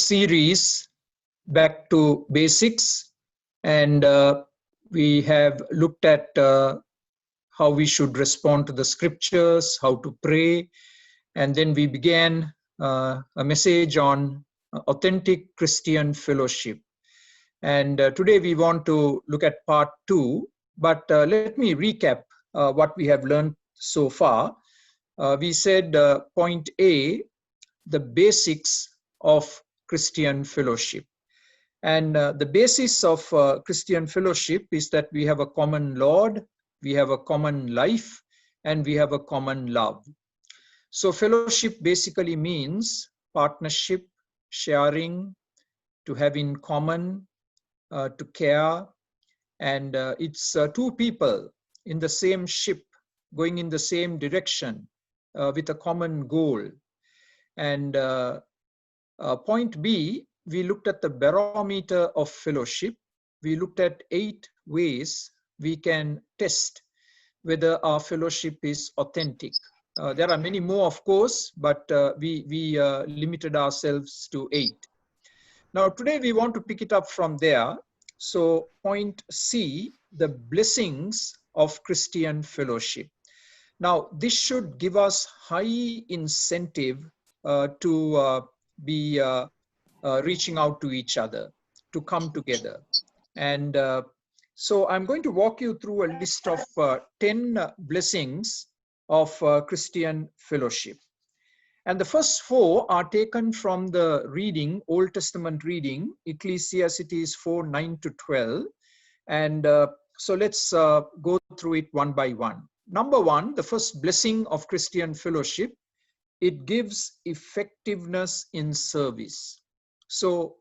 series Back to Basics, and we have looked at how we should respond to the scriptures, how to pray, and then we began a message on authentic Christian fellowship. And today we want to look at part 2, but let me recap what we have learned so far. We said point A, the basics of Christian fellowship. And the basis of Christian fellowship is that we have a common Lord, we have a common life, and we have a common love. So fellowship basically means partnership, sharing, to have in common, to care, and it's two people in the same ship going in the same direction with a common goal. And point B, we looked at the barometer of fellowship. We looked at 8 ways we can test whether our fellowship is authentic. There are many more, of course, but we limited ourselves to 8. Now, today we want to pick it up from there. So, point C, the blessings of Christian fellowship. Now, this should give us high incentive to be reaching out to each other, to come together. And so I'm going to walk you through a list of 10 blessings of Christian fellowship. And the first 4 are taken from the reading, Old Testament reading, Ecclesiastes 4:9-12. And so let's go through it one by one. Number 1, the first blessing of Christian fellowship, it gives effectiveness in service. So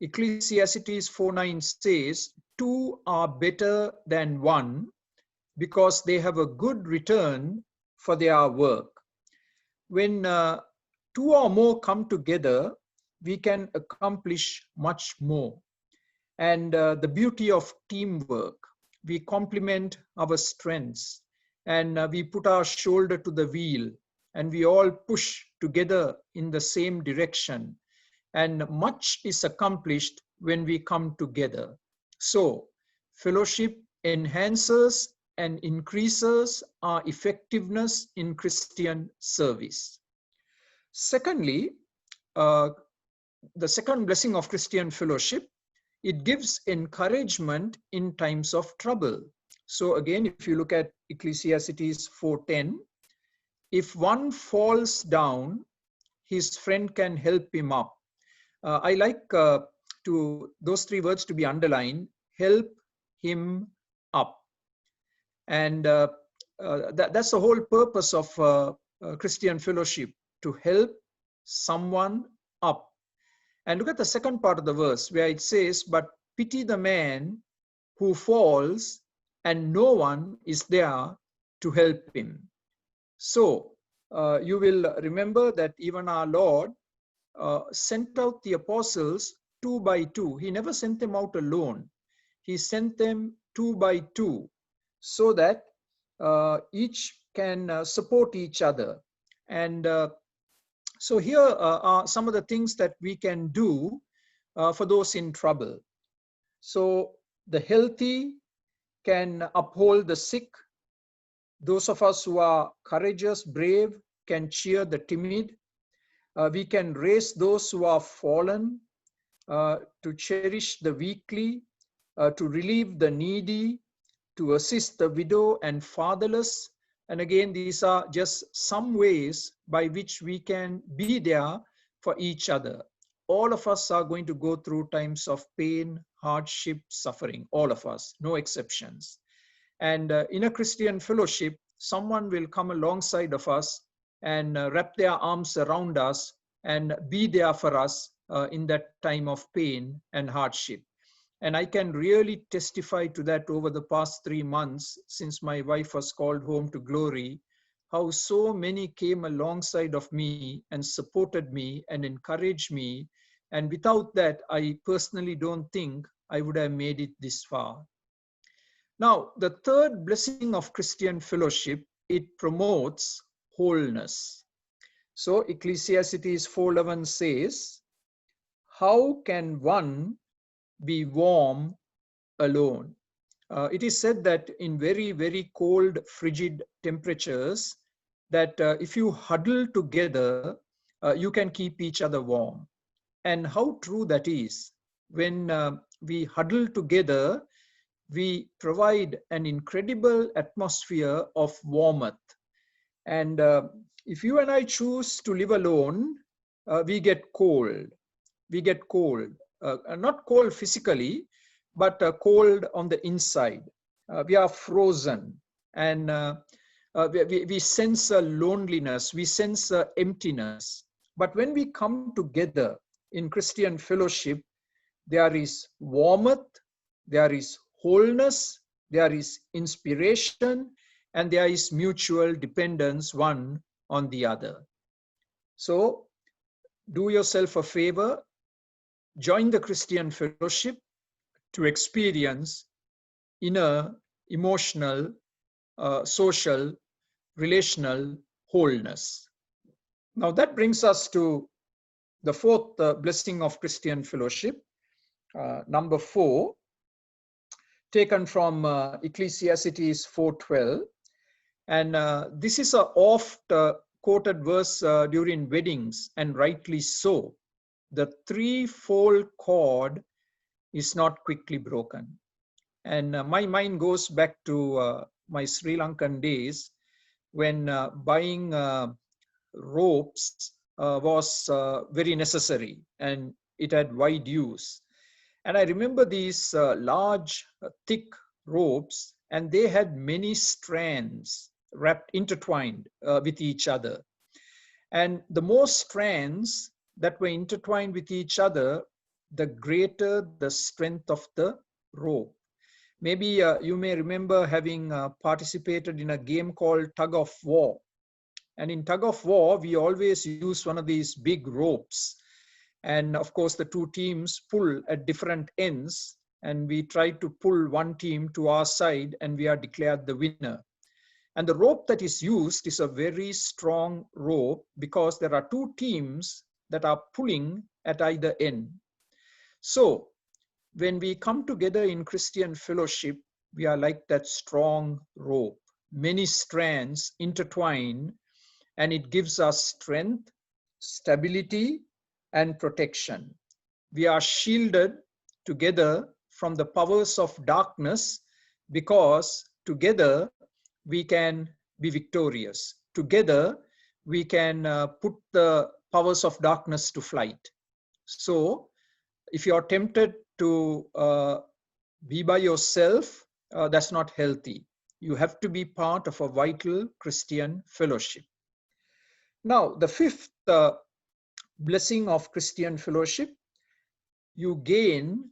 Ecclesiastes 4:9 says, 2 are better than 1 because they have a good return for their work. When 2 or more come together, we can accomplish much more. And the beauty of teamwork, we complement our strengths and we put our shoulder to the wheel and we all push together in the same direction. And much is accomplished when we come together. So, fellowship enhances and increases our effectiveness in Christian service. Secondly, the second blessing of Christian fellowship, it gives encouragement in times of trouble. So again, if you look at Ecclesiastes 4:10, if one falls down, his friend can help him up. I like those 3 words to be underlined, help him up. And that's the whole purpose of Christian fellowship, to help someone up. And look at the second part of the verse where it says, but pity the man who falls and no one is there to help him. So you will remember that even our Lord sent out the apostles 2 by 2. He never sent them out alone. He sent them 2 by 2 so that each can support each other. And so here are some of the things that we can do for those in trouble. So the healthy can uphold the sick. Those of us who are courageous, brave, can cheer the timid. We can raise those who are fallen, to cherish the weakly, to relieve the needy, to assist the widow and fatherless. And again, these are just some ways by which we can be there for each other. All of us are going to go through times of pain, hardship, suffering, all of us, no exceptions. And in a Christian fellowship, someone will come alongside of us and wrap their arms around us and be there for us in that time of pain and hardship. And I can really testify to that over the past 3 months since my wife was called home to glory, how so many came alongside of me and supported me and encouraged me. And without that, I personally don't think I would have made it this far. Now, the third blessing of Christian fellowship, it promotes wholeness. So Ecclesiastes 4:11 says, how can one be warm alone? It is said that in very, very cold, frigid temperatures, that if you huddle together, you can keep each other warm. And how true that is. When we huddle together, we provide an incredible atmosphere of warmth. And if you and I choose to live alone, we get cold. We get cold. Not cold physically, but cold on the inside. We are frozen, and we sense a loneliness, we sense a emptiness. But when we come together in Christian fellowship, there is warmth, there is wholeness, there is inspiration, and there is mutual dependence one on the other. So do yourself a favor, join the Christian fellowship to experience inner, emotional, social, relational wholeness. Now that brings us to the fourth blessing of Christian fellowship, number 4, taken from Ecclesiastes 4:12. And this is a oft quoted verse during weddings, and rightly so. The threefold cord is not quickly broken. And my mind goes back to my Sri Lankan days when buying ropes was very necessary, and it had wide use. And I remember these large, thick ropes, and they had many strands wrapped, intertwined with each other. And the more strands that were intertwined with each other, the greater the strength of the rope. Maybe you may remember having participated in a game called tug of war. And in tug of war, we always use one of these big ropes. And of course, the two teams pull at different ends, and we try to pull one team to our side, and we are declared the winner. And the rope that is used is a very strong rope because there are two teams that are pulling at either end. So when we come together in Christian fellowship, we are like that strong rope, many strands intertwined, and it gives us strength, stability, and protection. We are shielded together from the powers of darkness because together we can be victorious. Together we can put the powers of darkness to flight. So if you are tempted to be by yourself, that's not healthy. You have to be part of a vital Christian fellowship. Now, the fifth blessing of Christian fellowship, you gain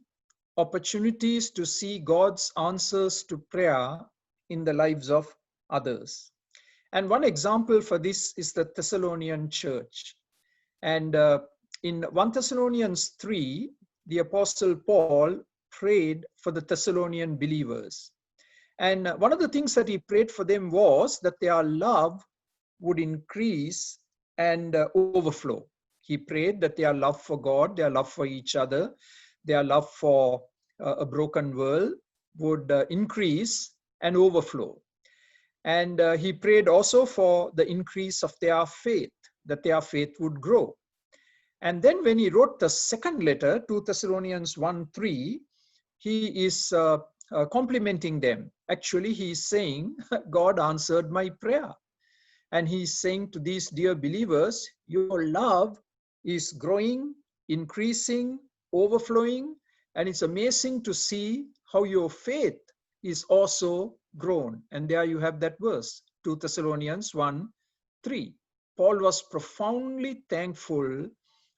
opportunities to see God's answers to prayer in the lives of others. And one example for this is the Thessalonian church. And in 1 Thessalonians 3, the Apostle Paul prayed for the Thessalonian believers. And one of the things that he prayed for them was that their love would increase and overflow. He prayed that their love for God, their love for each other, their love for a broken world would increase and overflow. And he prayed also for the increase of their faith, that their faith would grow. And then when he wrote the second letter, 2 Thessalonians 1:3, he is complimenting them. Actually, he is saying, God answered my prayer. And he's saying to these dear believers, your love is growing, increasing, overflowing, and it's amazing to see how your faith is also grown. And there you have that verse, 2 Thessalonians 1:3. Paul was profoundly thankful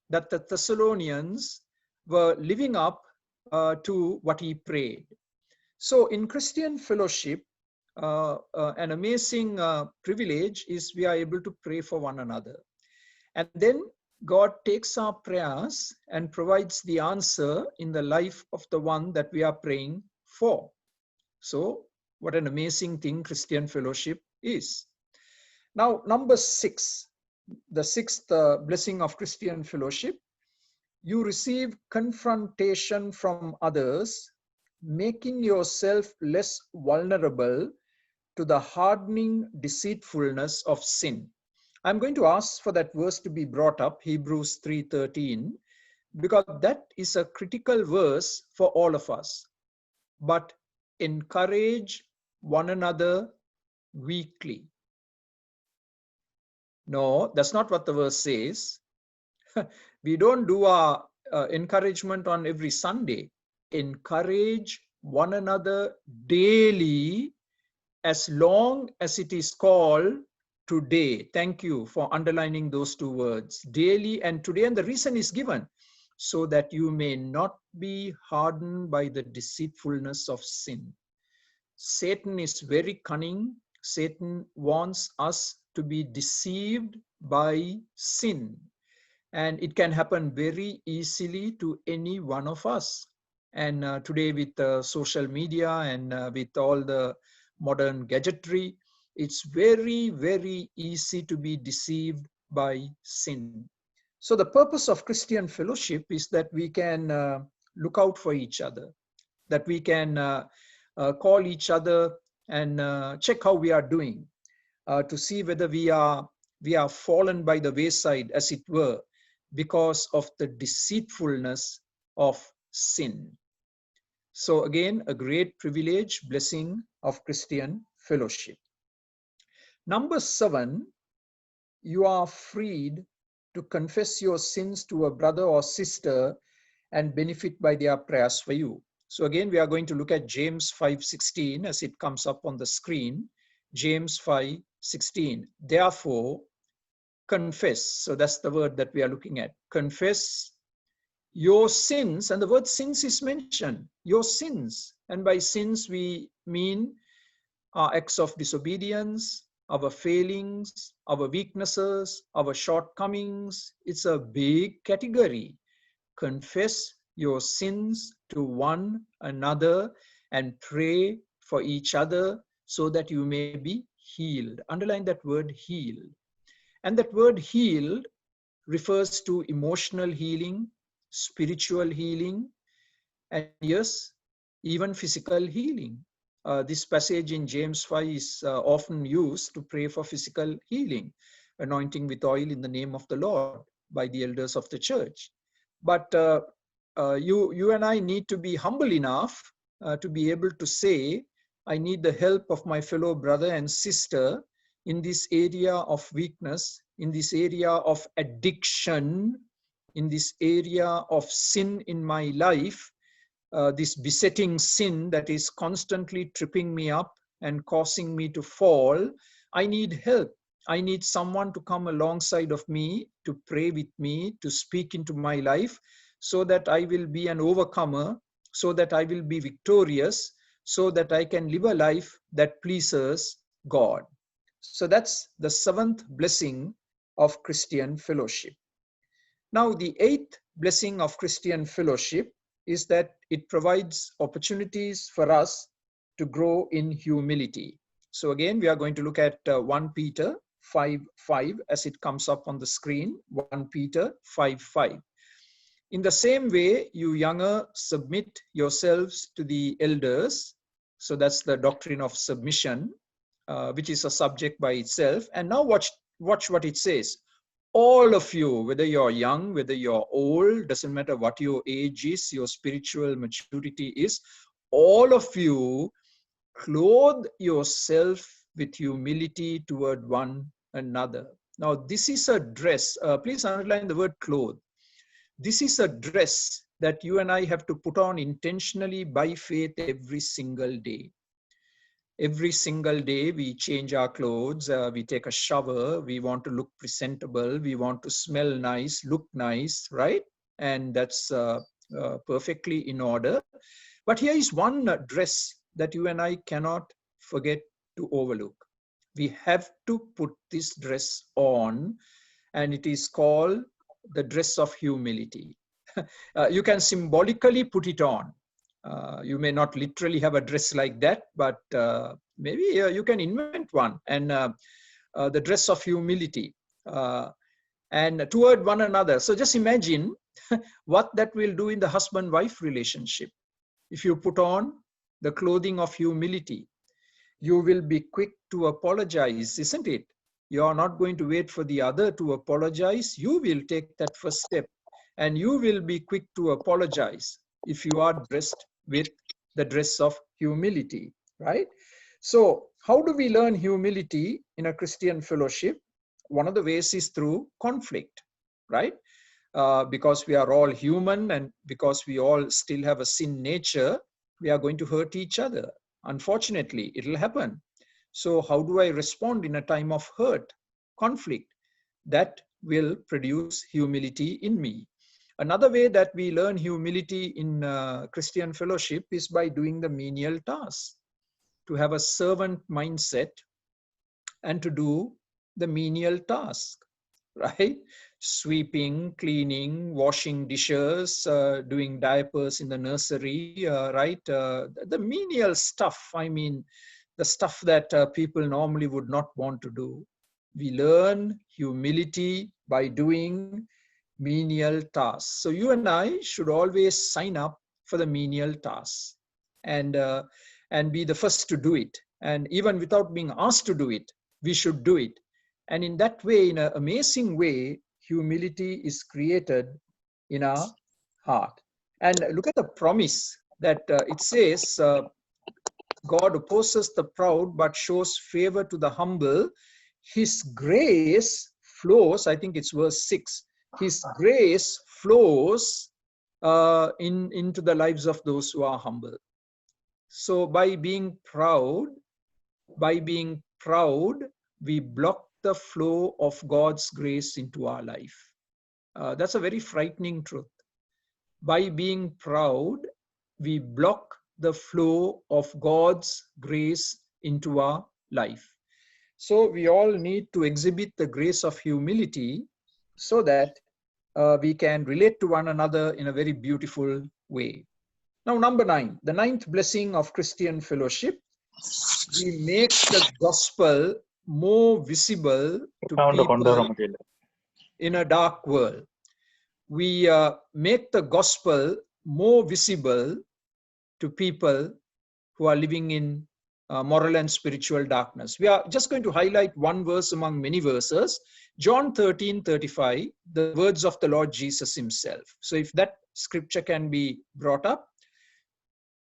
that the Thessalonians were living up to what he prayed. So in Christian fellowship, an amazing privilege is we are able to pray for one another. And then God takes our prayers and provides the answer in the life of the one that we are praying for. So what an amazing thing Christian fellowship is. Now, number 6, the sixth blessing of Christian fellowship, You receive confrontation from others, making yourself less vulnerable to the hardening deceitfulness of sin. I'm going to ask for that verse to be brought up, Hebrews 3:13, because that is a critical verse for all of us. But encourage one another weekly. No, that's not what the verse says. We don't do our encouragement on every Sunday. Encourage one another daily, as long as it is called today. Thank you for underlining those two words, daily and today. And the reason is given, so that you may not be hardened by the deceitfulness of sin. Satan is very cunning. Satan wants us to be deceived by sin. And it can happen very easily to any one of us. And today with social media and with all the modern gadgetry, it's very, very easy to be deceived by sin. So the purpose of Christian fellowship is that we can look out for each other, that we can call each other and check how we are doing, to see whether we are fallen by the wayside, as it were, because of the deceitfulness of sin. So again, a great privilege, blessing of Christian fellowship. Number 7, you are freed to confess your sins to a brother or sister and benefit by their prayers for you. So again, we are going to look at James 5:16 as it comes up on the screen. James 5:16. Therefore, confess. So that's the word that we are looking at. Confess your sins, and the word sins is mentioned. Your sins. And by sins, we mean our acts of disobedience, our failings, our weaknesses, our shortcomings. It's a big category. Confess your sins to one another and pray for each other so that you may be healed. Underline that word, healed. And that word healed refers to emotional healing, spiritual healing, and yes, even physical healing. This passage in James 5 is often used to pray for physical healing, anointing with oil in the name of the Lord by the elders of the church. But you and I need to be humble enough to be able to say, I need the help of my fellow brother and sister in this area of weakness, in this area of addiction, in this area of sin in my life, this besetting sin that is constantly tripping me up and causing me to fall. I need help. I need someone to come alongside of me, to pray with me, to speak into my life, so that I will be an overcomer, so that I will be victorious, so that I can live a life that pleases God. So that's the 7th blessing of Christian fellowship. Now, the 8th blessing of Christian fellowship is that it provides opportunities for us to grow in humility. So again, we are going to look at 1 Peter 5:5 as it comes up on the screen. 1 Peter 5:5. In the same way, you younger, submit yourselves to the elders. So that's the doctrine of submission, which is a subject by itself. And now watch what it says. All of you, whether you're young, whether you're old, doesn't matter what your age is, your spiritual maturity is, all of you clothe yourself with humility toward one another. Now, this is a dress. Please underline the word clothe. This is a dress that you and I have to put on intentionally by faith every single day. Every single day we change our clothes, we take a shower, we want to look presentable, we want to smell nice, look nice, right? And that's perfectly in order. But here is one dress that you and I cannot forget to overlook. We have to put this dress on, and it is called the dress of humility. You can symbolically put it on. You may not literally have a dress like that, but maybe you can invent one. And the dress of humility and toward one another. So just imagine what that will do in the husband-wife relationship. If you put on the clothing of humility, you will be quick to apologize, isn't it? You are not going to wait for the other to apologize. You will take that first step, and you will be quick to apologize if you are dressed with the dress of humility, right? So how do we learn humility in a Christian fellowship? One of the ways is through conflict, right? Because we are all human, and because we all still have a sin nature, we are going to hurt each other. Unfortunately, it'll happen. So how do I respond in a time of hurt, conflict? That will produce humility in me. Another way that we learn humility in Christian fellowship is by doing the menial tasks, to have a servant mindset and to do the menial task, right? Sweeping, cleaning, washing dishes, doing diapers in the nursery, right? The menial stuff, I mean, the stuff that people normally would not want to do. We learn humility by doing menial tasks. So you and I should always sign up for the menial tasks, and be the first to do it. And even without being asked to do it, we should do it. And in that way, in an amazing way, humility is created in our heart. And look at the promise that it says, God opposes the proud but shows favor to the humble. His grace flows, I think it's verse 6, his grace flows into the lives of those who are humble. So by being proud, we block the flow of God's grace into our life. That's a very frightening truth. By being proud, we block the flow of God's grace into our life. So we all need to exhibit the grace of humility so that we can relate to one another in a very beautiful way. Now, number 9, the 9th blessing of Christian fellowship, we make the gospel more visible to people in a dark world. We make the gospel more visible to people who are living in moral and spiritual darkness. We are just going to highlight one verse among many verses, John 13:35, the words of the Lord Jesus himself. So if that scripture can be brought up,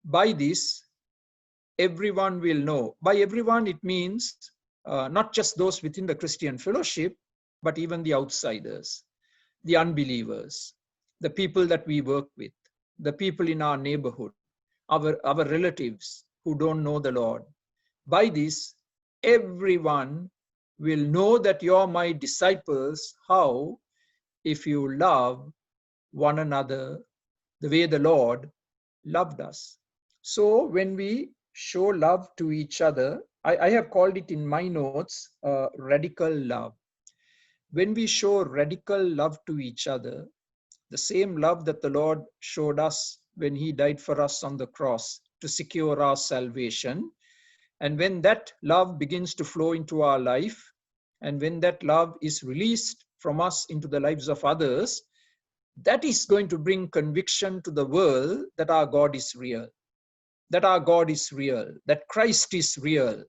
by this, everyone will know. By everyone, it means not just those within the Christian fellowship, but even the outsiders, the unbelievers, the people that we work with, the people in our neighborhood, our relatives who don't know the Lord. By this, everyone will know that you're my disciples. How? If you love one another the way the Lord loved us. So when we show love to each other, I have called it in my notes, radical love. When we show radical love to each other, the same love that the Lord showed us when he died for us on the cross to secure our salvation, and when that love begins to flow into our life, and when that love is released from us into the lives of others, that is going to bring conviction to the world that our God is real, that our God is real, that Christ is real,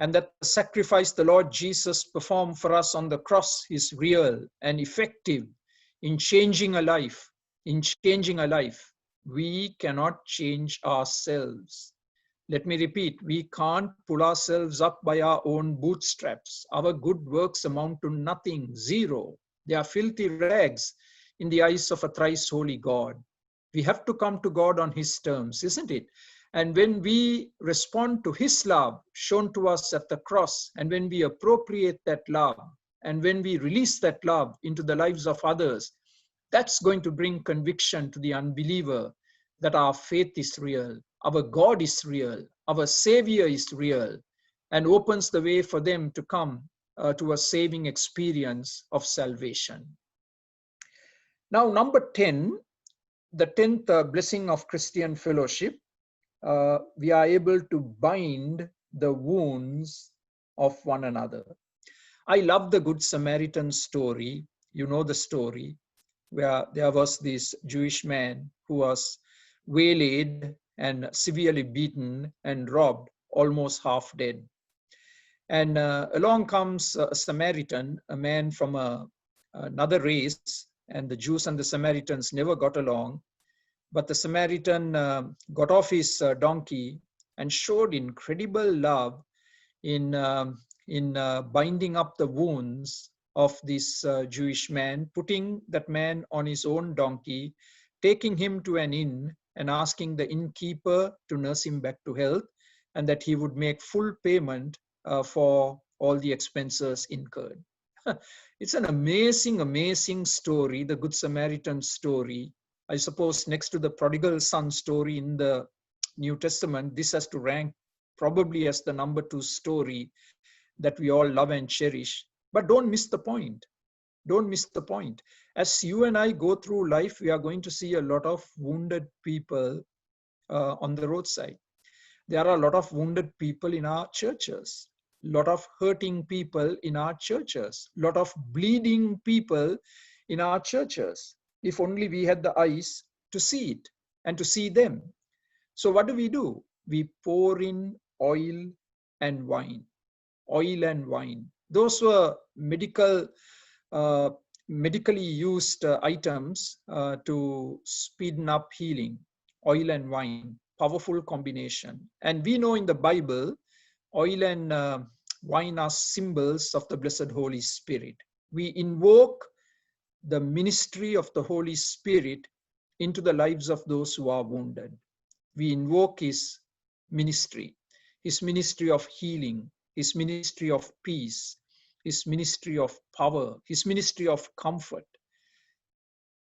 and that the sacrifice the Lord Jesus performed for us on the cross is real and effective in changing a life. In changing a life, we cannot change ourselves. Let me repeat, we can't pull ourselves up by our own bootstraps. Our good works amount to nothing, zero. They are filthy rags in the eyes of a thrice holy God. We have to come to God on his terms, isn't it? And when we respond to his love shown to us at the cross, and when we appropriate that love, and when we release that love into the lives of others, that's going to bring conviction to the unbeliever that our faith is real, our God is real, our Savior is real, and opens the way for them to come to a saving experience of salvation. Now, number 10, the 10th blessing of Christian fellowship, we are able to bind the wounds of one another. I love the Good Samaritan story. You know the story. where there was this Jewish man who was waylaid and severely beaten and robbed, almost half dead. And along comes a Samaritan, a man from another race, and the Jews and the Samaritans never got along. But the Samaritan got off his donkey and showed incredible love in binding up the wounds of this Jewish man, putting that man on his own donkey, taking him to an inn and asking the innkeeper to nurse him back to health, and that he would make full payment for all the expenses incurred. It's an amazing, amazing story, the Good Samaritan story. I suppose next to the prodigal son story in the New Testament, this has to rank probably as the number 2 story that we all love and cherish. But don't miss the point. Don't miss the point. As you and I go through life, we are going to see a lot of wounded people on the roadside. There are a lot of wounded people in our churches, a lot of hurting people in our churches, a lot of bleeding people in our churches. If only we had the eyes to see it and to see them. So what do? We pour in oil and wine. Oil and wine. Those were medically used items to speeden up healing. Oil and wine, powerful combination. And we know in the Bible, oil and wine are symbols of the Blessed Holy Spirit. We invoke the ministry of the Holy Spirit into the lives of those who are wounded. We invoke his ministry of healing, his ministry of peace, his ministry of power, his ministry of comfort.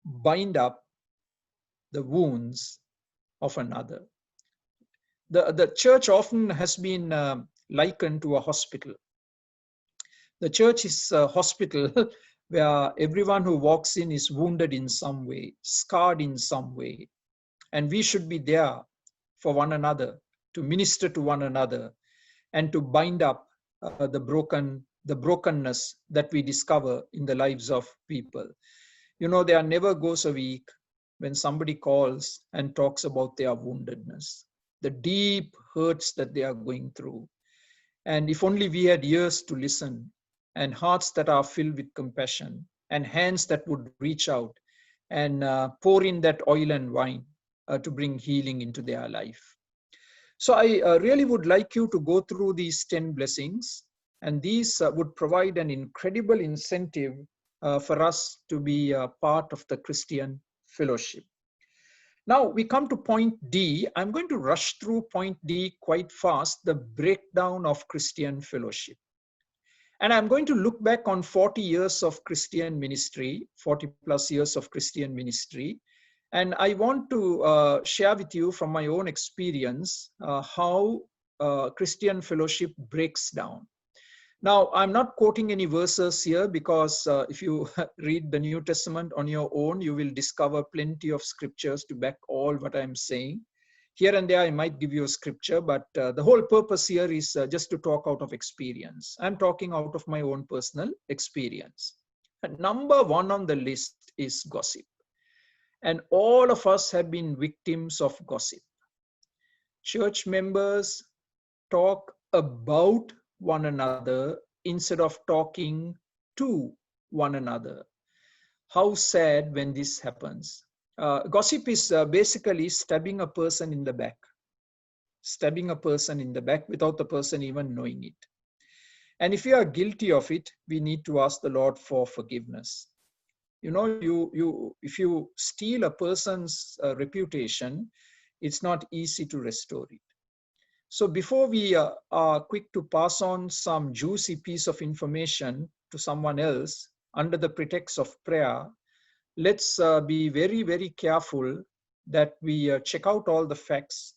Bind up the wounds of another. The church often has been likened to a hospital. The church is a hospital where everyone who walks in is wounded in some way, scarred in some way. And we should be there for one another, to minister to one another, and to bind up the brokenness that we discover in the lives of people. You know, there never goes a week when somebody calls and talks about their woundedness, the deep hurts that they are going through. And if only we had ears to listen, and hearts that are filled with compassion, and hands that would reach out and pour in that oil and wine to bring healing into their life. So I really would like you to go through these 10 blessings, and these would provide an incredible incentive for us to be a part of the Christian fellowship. Now we come to point D. I'm going to rush through point D quite fast, the breakdown of Christian fellowship. And I'm going to look back on 40 years of Christian ministry, 40 plus years of Christian ministry. And I want to share with you from my own experience how Christian fellowship breaks down. Now, I'm not quoting any verses here because if you read the New Testament on your own, you will discover plenty of scriptures to back all what I'm saying. Here and there, I might give you a scripture, but the whole purpose here is just to talk out of experience. I'm talking out of my own personal experience. And number 1 on the list is gossip. And all of us have been victims of gossip. Church members talk about one another instead of talking to one another. How sad when this happens. Gossip is basically stabbing a person in the back. Stabbing a person in the back without the person even knowing it. And if you are guilty of it, we need to ask the Lord for forgiveness. You know, if you steal a person's reputation, it's not easy to restore it. So before we are quick to pass on some juicy piece of information to someone else under the pretext of prayer, let's be very, very careful that we check out all the facts.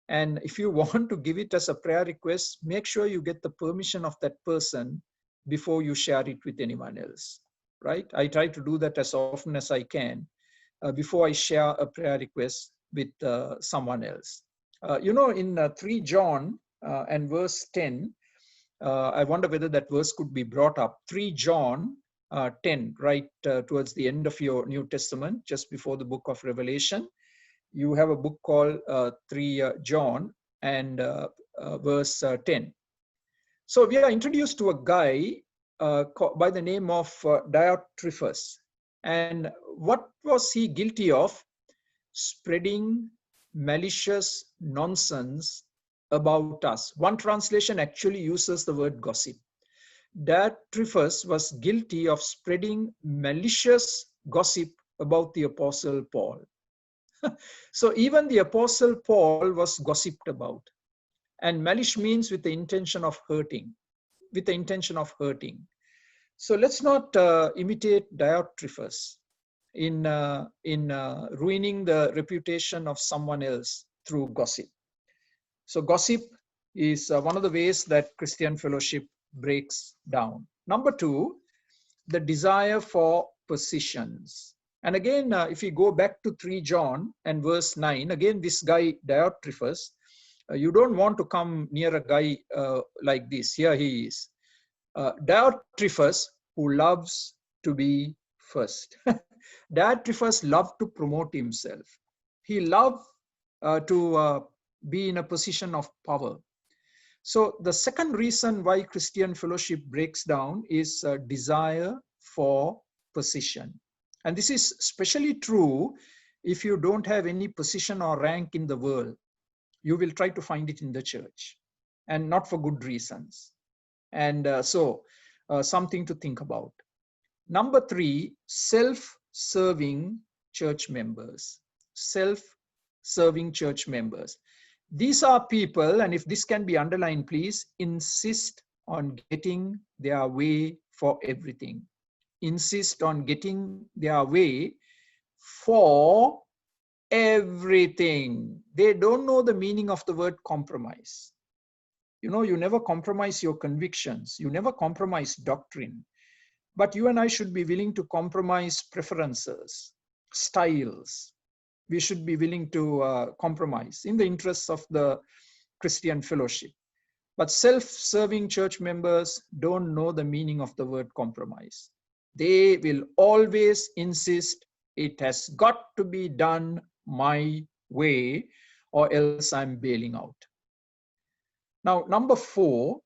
And if you want to give it as a prayer request, make sure you get the permission of that person before you share it with anyone else, right? I try to do that as often as I can before I share a prayer request with someone else. You know, in 3 John and verse 10, I wonder whether that verse could be brought up. 3 John 10, right towards the end of your New Testament, just before the book of Revelation, you have a book called 3 John and verse 10. So we are introduced to a guy by the name of Diotrephes. And what was he guilty of? Spreading malicious nonsense about us. One translation actually uses the word gossip. Diotrephes was guilty of spreading malicious gossip about the Apostle Paul. So even the Apostle Paul was gossiped about. And malice means with the intention of hurting, with the intention of hurting. So let's not imitate Diotrephes in ruining the reputation of someone else through gossip. So gossip is one of the ways that Christian fellowship breaks down. Number 2, the desire for positions. And again, if we go back to 3 John and verse 9, again, this guy Diotrephes, you don't want to come near a guy like this. Here he is. Diotrephes, who loves to be first. Diotrephes loved to promote himself. He loved to be in a position of power. So the second reason why Christian fellowship breaks down is a desire for position. And this is especially true if you don't have any position or rank in the world. You will try to find it in the church, and not for good reasons. And so something to think about. Number 3, self-serving church members. Self-serving church members. These are people, and if this can be underlined, please, insist on getting their way for everything. Insist on getting their way for everything. They don't know the meaning of the word compromise. You know, you never compromise your convictions. You never compromise doctrine. But you and I should be willing to compromise preferences, styles. We should be willing to compromise in the interests of the Christian fellowship. But self-serving church members don't know the meaning of the word compromise. They will always insist it has got to be done my way, or else I'm bailing out. Now, number 4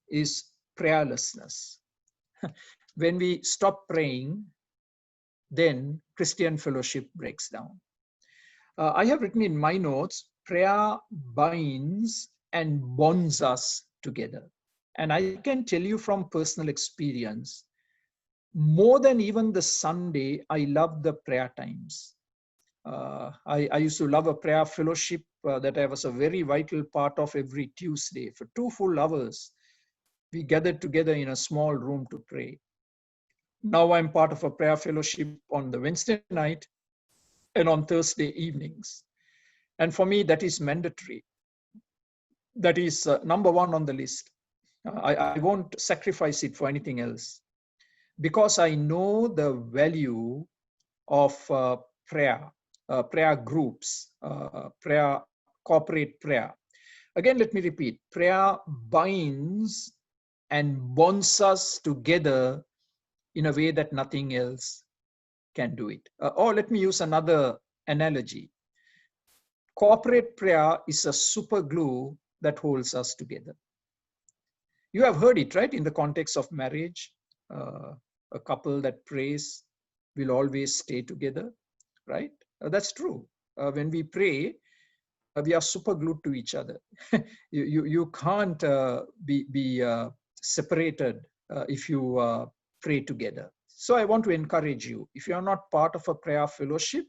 is prayerlessness. When we stop praying, then Christian fellowship breaks down. I have written in my notes, prayer binds and bonds us together. And I can tell you from personal experience, more than even the Sunday, I love the prayer times. I used to love a prayer fellowship that I was a very vital part of every Tuesday. For 2 full hours, we gathered together in a small room to pray. Now I'm part of a prayer fellowship on the Wednesday night and on Thursday evenings. And for me, that is mandatory. That is number 1 on the list. I won't sacrifice it for anything else, because I know the value of prayer, prayer groups, corporate prayer. Again, let me repeat, prayer binds and bonds us together in a way that nothing else can do it. Or let me use another analogy. Corporate prayer is a super glue that holds us together. You have heard it, right? In the context of marriage, a couple that prays will always stay together, right? That's true. When we pray, we are super glued to each other. You can't be separated if you pray together. So I want to encourage you, if you are not part of a prayer fellowship,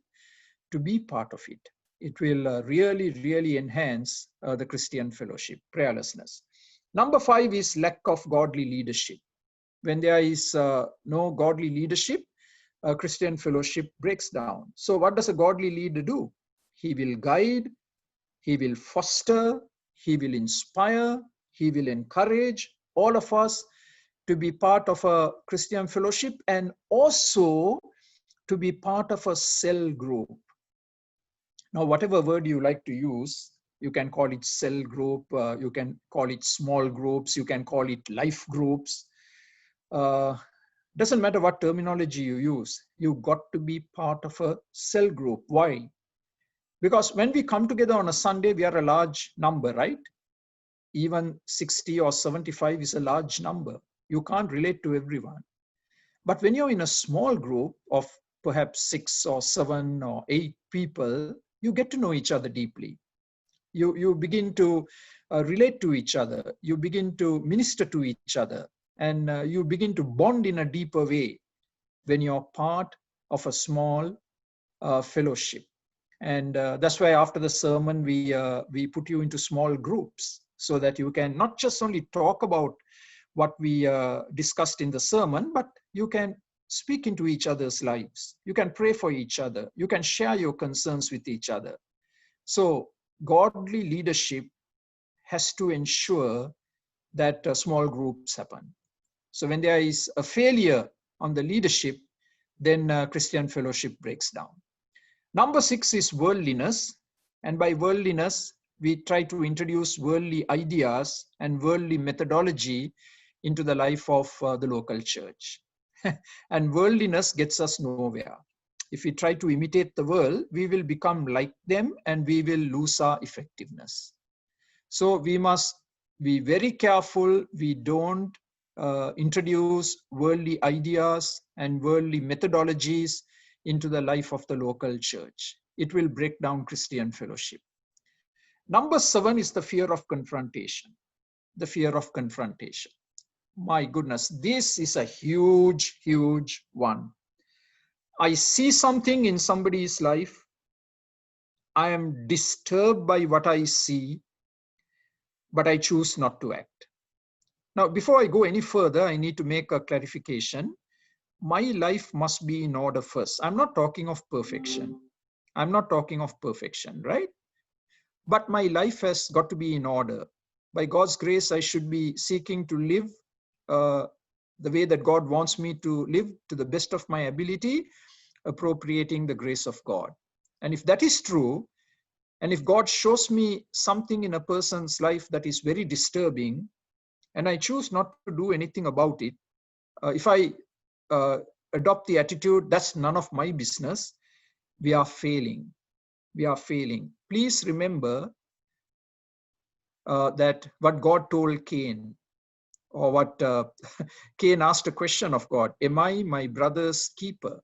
to be part of it. It will really, really enhance the Christian fellowship, prayerlessness. Number 5 is lack of godly leadership. When there is no godly leadership, Christian fellowship breaks down. So what does a godly leader do? He will guide, he will foster, he will inspire, he will encourage all of us to be part of a Christian fellowship, and also to be part of a cell group. Now, whatever word you like to use, you can call it cell group, you can call it small groups, you can call it life groups. Doesn't matter what terminology you use, you got to be part of a cell group. Why? Because when we come together on a Sunday, we are a large number, right? Even 60 or 75 is a large number. You can't relate to everyone. But when you're in a small group of perhaps 6 or 7 or 8 people, you get to know each other deeply. You begin to relate to each other. You begin to minister to each other. And you begin to bond in a deeper way when you're part of a small fellowship. And that's why after the sermon, we put you into small groups so that you can not just only talk about what we discussed in the sermon, but you can speak into each other's lives. You can pray for each other. You can share your concerns with each other. So godly leadership has to ensure that small groups happen. So when there is a failure on the leadership, then Christian fellowship breaks down. Number 6 is worldliness. And by worldliness, we try to introduce worldly ideas and worldly methodology into the life of the local church. And worldliness gets us nowhere. If we try to imitate the world, we will become like them and we will lose our effectiveness. So we must be very careful we don't introduce worldly ideas and worldly methodologies into the life of the local church. It will break down Christian fellowship. Number 7 is the fear of confrontation. The fear of confrontation. My goodness, this is a huge, huge one. I see something in somebody's life. I am disturbed by what I see, but I choose not to act. Now, before I go any further, I need to make a clarification. My life must be in order first. I'm not talking of perfection. I'm not talking of perfection, right? But my life has got to be in order. By God's grace, I should be seeking to live the way that God wants me to live to the best of my ability, appropriating the grace of God. And if that is true, and if God shows me something in a person's life that is very disturbing, and I choose not to do anything about it, if I adopt the attitude, that's none of my business, we are failing. We are failing. Please remember that what God told Cain, or what Cain asked a question of God, am I my brother's keeper?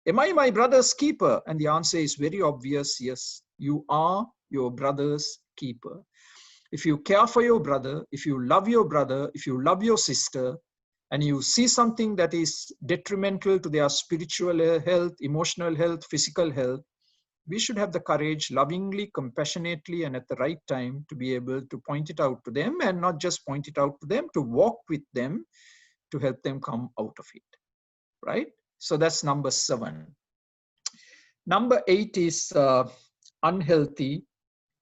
Am I my brother's keeper? And the answer is very obvious, yes, you are your brother's keeper. If you care for your brother, if you love your brother, if you love your sister, and you see something that is detrimental to their spiritual health, emotional health, physical health, we should have the courage, lovingly, compassionately, and at the right time to be able to point it out to them, and not just point it out to them, to walk with them, to help them come out of it, right? So that's number 7. Number 8 is unhealthy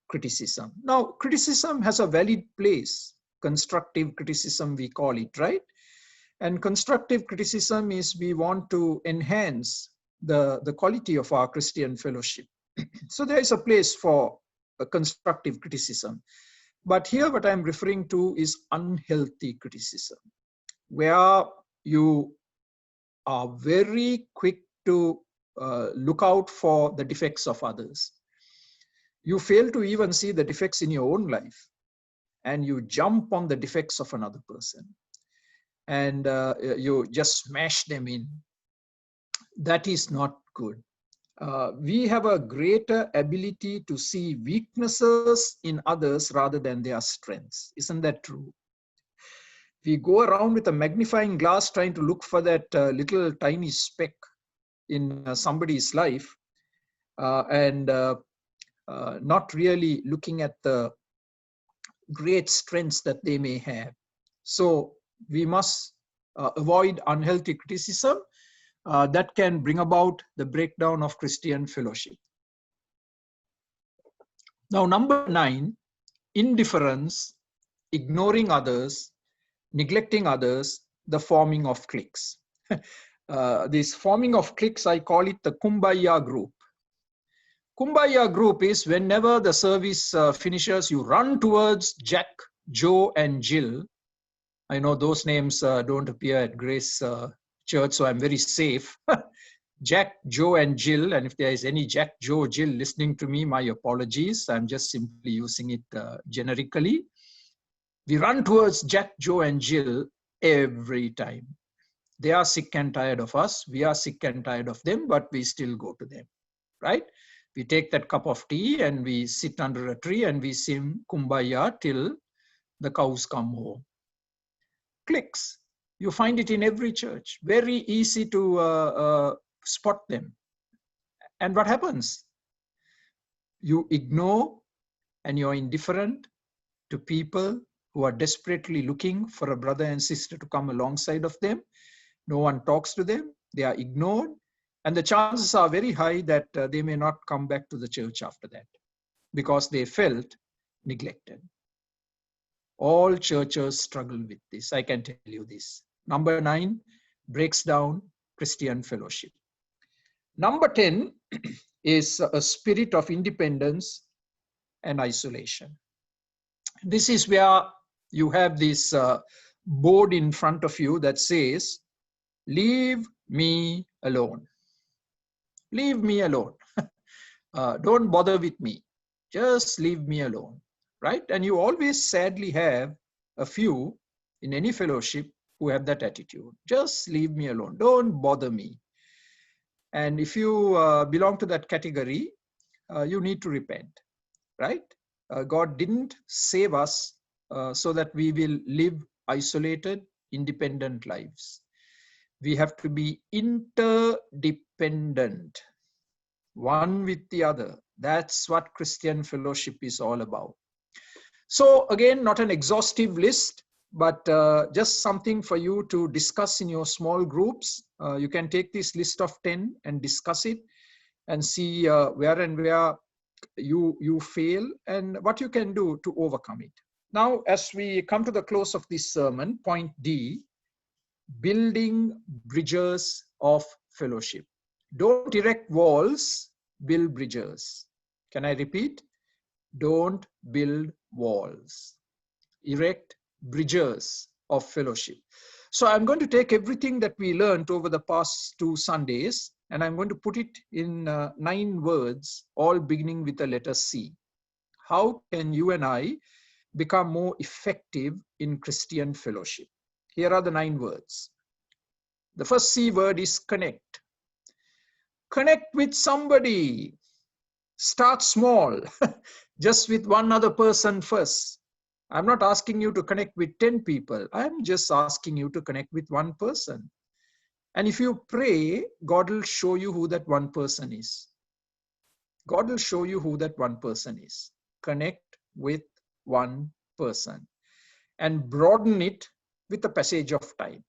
criticism. Now, criticism has a valid place. Constructive criticism, we call it, right? And constructive criticism is we want to enhance the quality of our Christian fellowship. So there is a place for a constructive criticism. But here what I'm referring to is unhealthy criticism, where you are very quick to look out for the defects of others. You fail to even see the defects in your own life, and you jump on the defects of another person, and you just smash them in. That is not good. We have a greater ability to see weaknesses in others rather than their strengths. Isn't that true? We go around with a magnifying glass trying to look for that little tiny speck in somebody's life, and not really looking at the great strengths that they may have. So we must avoid unhealthy criticism that can bring about the breakdown of Christian fellowship. Now, number 9, indifference, ignoring others, neglecting others, the forming of cliques. This forming of cliques, I call it the Kumbaya group. Kumbaya group is whenever the service finishes, you run towards Jack, Joe, and Jill. I know those names don't appear at Grace church, so I'm very safe. Jack, Joe, and Jill. And if there is any Jack, Joe, Jill listening to me, my apologies. I'm just simply using it generically. We run towards Jack, Joe, and Jill every time. They are sick and tired of us. We are sick and tired of them, but we still go to them, right? We take that cup of tea and we sit under a tree and we sing Kumbaya till the cows come home. Clicks. You find it in every church. Very easy to spot them. And what happens? You ignore and you're indifferent to people who are desperately looking for a brother and sister to come alongside of them. No one talks to them. They are ignored. And the chances are very high that they may not come back to the church after that because they felt neglected. All churches struggle with this. I can tell you this. Number 9 breaks down Christian fellowship. Number 10 is a spirit of independence and isolation. This is where you have this board in front of you that says, leave me alone. Leave me alone. Don't bother with me. Just leave me alone, right? And you always sadly have a few in any fellowship who have that attitude. Just leave me alone. Don't bother me. And if you belong to that category, you need to repent, right? God didn't save us so that we will live isolated, independent lives. We have to be interdependent, one with the other. That's what Christian fellowship is all about. So again, not an exhaustive list, but just something for you to discuss in your small groups. You can take this list of 10 and discuss it and see where and where you fail and what you can do to overcome it. Now, as we come to the close of this sermon, point D, building bridges of fellowship. Don't erect walls, build bridges. Can I repeat? Don't build walls. Erect bridges of fellowship. So I'm going to take everything that we learned over the past 2 Sundays and I'm going to put it in 9 words, all beginning with the letter C. How can you and I become more effective in Christian fellowship? Here are the 9 words. The first C word is connect. Connect with somebody. Start small, just with one other person first. I'm not asking you to connect with 10 people. I'm just asking you to connect with one person. And if you pray, God will show you who that one person is. God will show you who that one person is. Connect with one person and broaden it with the passage of time.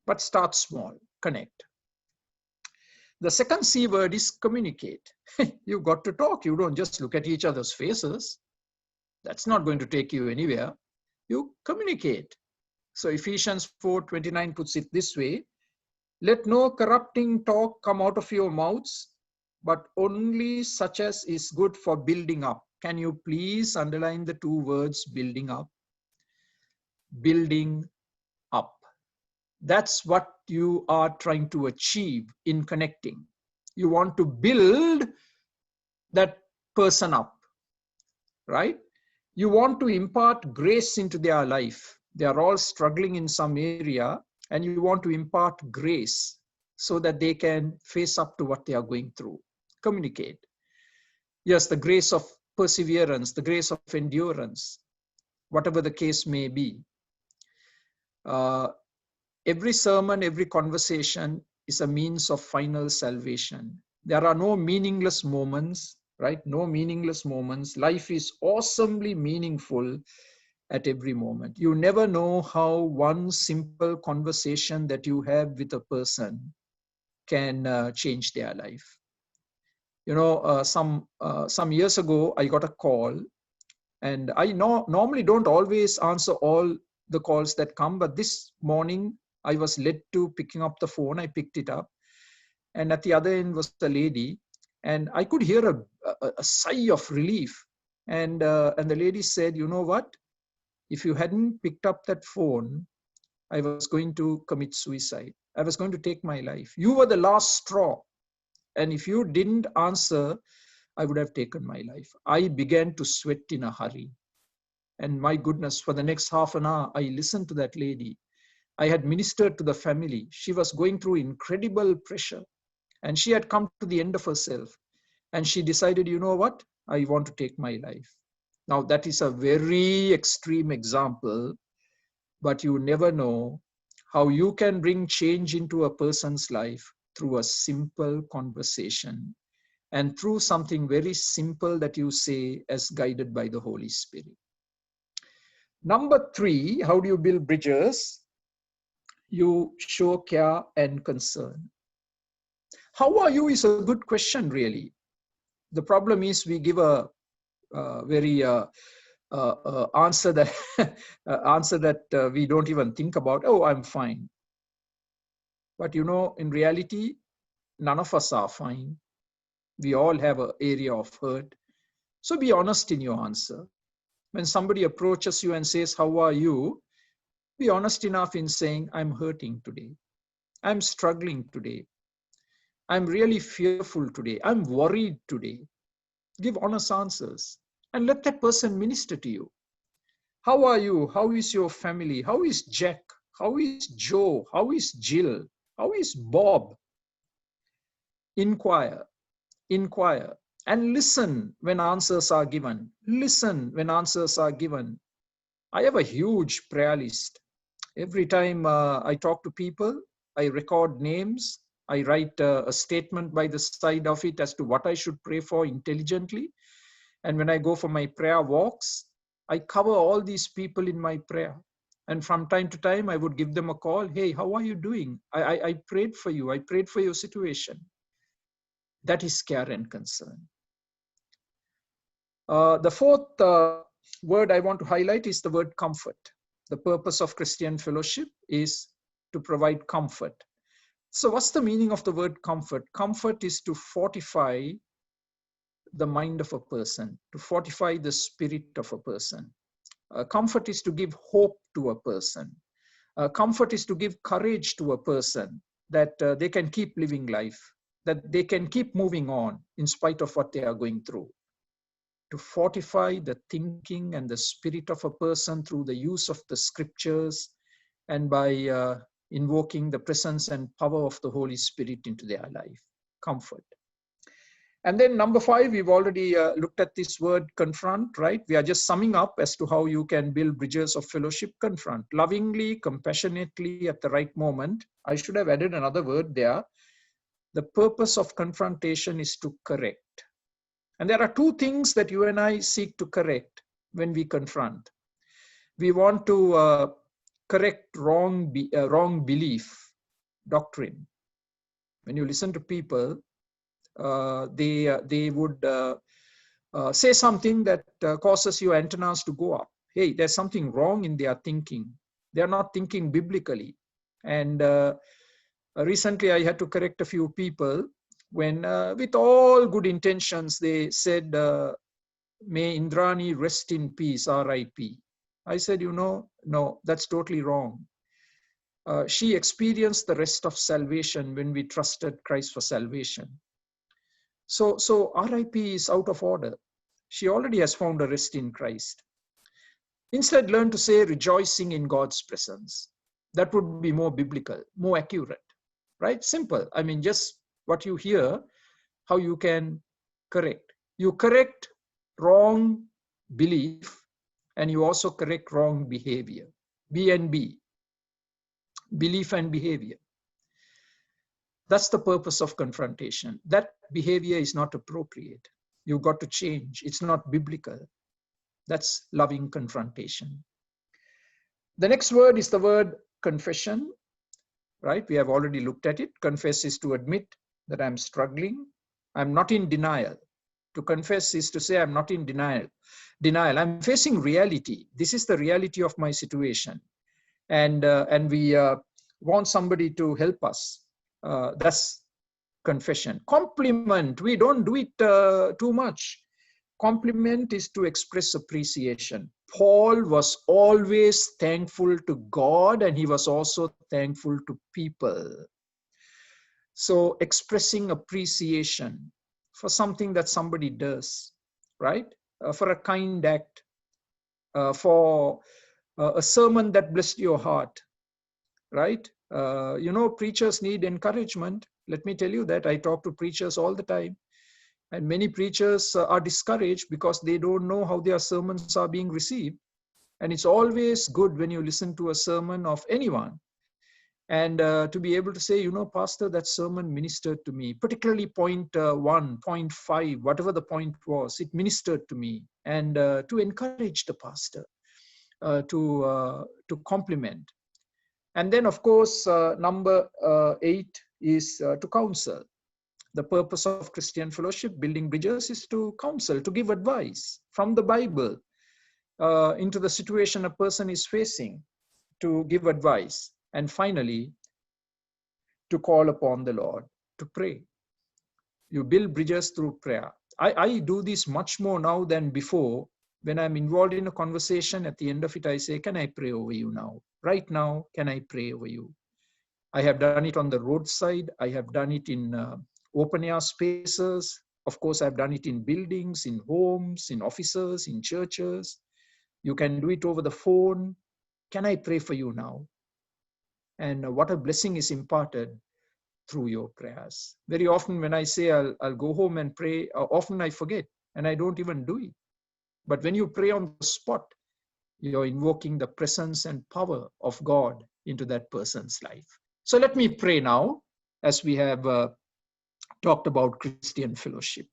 But start small, connect. The second C word is communicate. You've got to talk. You don't just look at each other's faces. That's not going to take you anywhere. You communicate. So Ephesians 4:29 puts it this way, let no corrupting talk come out of your mouths, but only such as is good for building up. Can you please underline the 2 words building up? Building up. That's what you are trying to achieve in connecting. You want to build that person up, right? You want to impart grace into their life. They are all struggling in some area and you want to impart grace so that they can face up to what they are going through. Communicate. Yes, the grace of perseverance, the grace of endurance, whatever the case may be. Every sermon, every conversation is a means of final salvation. There are no meaningless moments, right? No meaningless moments. Life is awesomely meaningful at every moment. You never know how one simple conversation that you have with a person can change their life. You know, some years ago, I got a call, and I normally don't always answer all the calls that come, but this morning I was led to picking up the phone. I picked it up, and at the other end was the lady, and I could hear a sigh of relief. And the lady said, you know what? If you hadn't picked up that phone, I was going to commit suicide. I was going to take my life. You were the last straw. And if you didn't answer, I would have taken my life. I began to sweat in a hurry. And my goodness, for the next half an hour, I listened to that lady. I had ministered to the family. She was going through incredible pressure. And she had come to the end of herself. And she decided, you know what? I want to take my life. Now, that is a very extreme example, but you never know how you can bring change into a person's life through a simple conversation and through something very simple that you say as guided by the Holy Spirit. Number 3, how do you build bridges? You show care and concern. How are you is a good question, really. The problem is we give a very answer that we don't even think about. Oh, I'm fine. But you know, in reality, none of us are fine. We all have an area of hurt. So be honest in your answer. When somebody approaches you and says, how are you? Be honest enough in saying, I'm hurting today. I'm struggling today. I'm really fearful today. I'm worried today. Give honest answers and let that person minister to you. How are you? How is your family? How is Jack? How is Joe? How is Jill? How is Bob? Inquire, and listen when answers are given. Listen when answers are given. I have a huge prayer list. Every time I talk to people, I record names. I write a statement by the side of it as to what I should pray for intelligently. And when I go for my prayer walks, I cover all these people in my prayer. And from time to time, I would give them a call. Hey, how are you doing? I prayed for you. I prayed for your situation. That is care and concern. The fourth word I want to highlight is the word comfort. The purpose of Christian fellowship is to provide comfort. So what's the meaning of the word comfort? Comfort is to fortify the mind of a person, to fortify the spirit of a person. Comfort is to give hope to a person. Comfort is to give courage to a person that they can keep living life, that they can keep moving on in spite of what they are going through. To fortify the thinking and the spirit of a person through the use of the scriptures and by invoking the presence and power of the Holy Spirit into their life. Comfort. And then number 5, we've already looked at this word confront, right? We are just summing up as to how you can build bridges of fellowship. Confront. Lovingly, compassionately, at the right moment. I should have added another word there. The purpose of confrontation is to correct. And there are 2 things that you and I seek to correct when we confront. We want to correct wrong belief, doctrine. When you listen to people, they would say something that causes your antennas to go up. Hey, there's something wrong in their thinking. They're not thinking biblically. And recently I had to correct a few people when with all good intentions, they said, may Indrani rest in peace, R.I.P. I said, no, that's totally wrong. She experienced the rest of salvation when we trusted Christ for salvation. So R.I.P. is out of order. She already has found a rest in Christ. Instead, learn to say rejoicing in God's presence. That would be more biblical, more accurate, right? Simple. I mean, just what you hear, how you can correct. You correct wrong belief and you also correct wrong behavior. B&B, belief and behavior. That's the purpose of confrontation. That behavior is not appropriate. You've got to change. It's not biblical. That's loving confrontation. The next word is the word confession, right? We have already looked at it. Confess is to admit that I'm struggling. I'm not in denial. To confess is to say I'm not in denial. I'm facing reality. This is the reality of my situation. And we want somebody to help us. That's confession. Compliment, we don't do it too much. Compliment is to express appreciation. Paul was always thankful to God, and he was also thankful to people. So expressing appreciation for something that somebody does, right? For a kind act, for a sermon that blessed your heart, right? Preachers need encouragement. Let me tell you that I talk to preachers all the time. And many preachers are discouraged because they don't know how their sermons are being received. And it's always good when you listen to a sermon of anyone and to be able to say, Pastor, that sermon ministered to me, particularly point 1, point 5, whatever the point was, it ministered to me. And to encourage the pastor, to compliment. And then, of course, number 8 is to counsel. The purpose of Christian fellowship, building bridges, is to counsel, to give advice from the Bible into the situation a person is facing, to give advice. And finally, to call upon the Lord, to pray. You build bridges through prayer. I do this much more now than before. When I'm involved in a conversation, at the end of it, I say, can I pray over you now? Right now, can I pray over you? I have done it on the roadside. I have done it in open air spaces. Of course, I've done it in buildings, in homes, in offices, in churches. You can do it over the phone. Can I pray for you now? And what a blessing is imparted through your prayers. Very often when I say I'll go home and pray, often I forget and I don't even do it. But when you pray on the spot, you're invoking the presence and power of God into that person's life. So let me pray now as we have talked about Christian fellowship.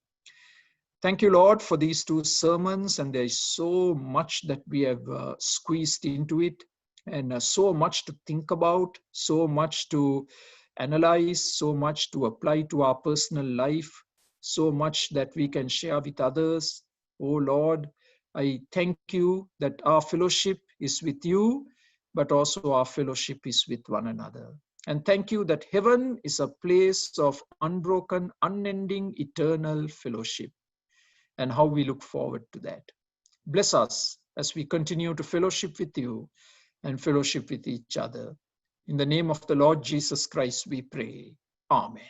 Thank you, Lord, for these 2 sermons, and there is so much that we have squeezed into it, and so much to think about, so much to analyze, so much to apply to our personal life, so much that we can share with others. Oh Lord, I thank you that our fellowship is with you, but also our fellowship is with one another. And thank you that heaven is a place of unbroken, unending, eternal fellowship, and how we look forward to that. Bless us as we continue to fellowship with you and fellowship with each other. In the name of the Lord Jesus Christ, we pray. Amen.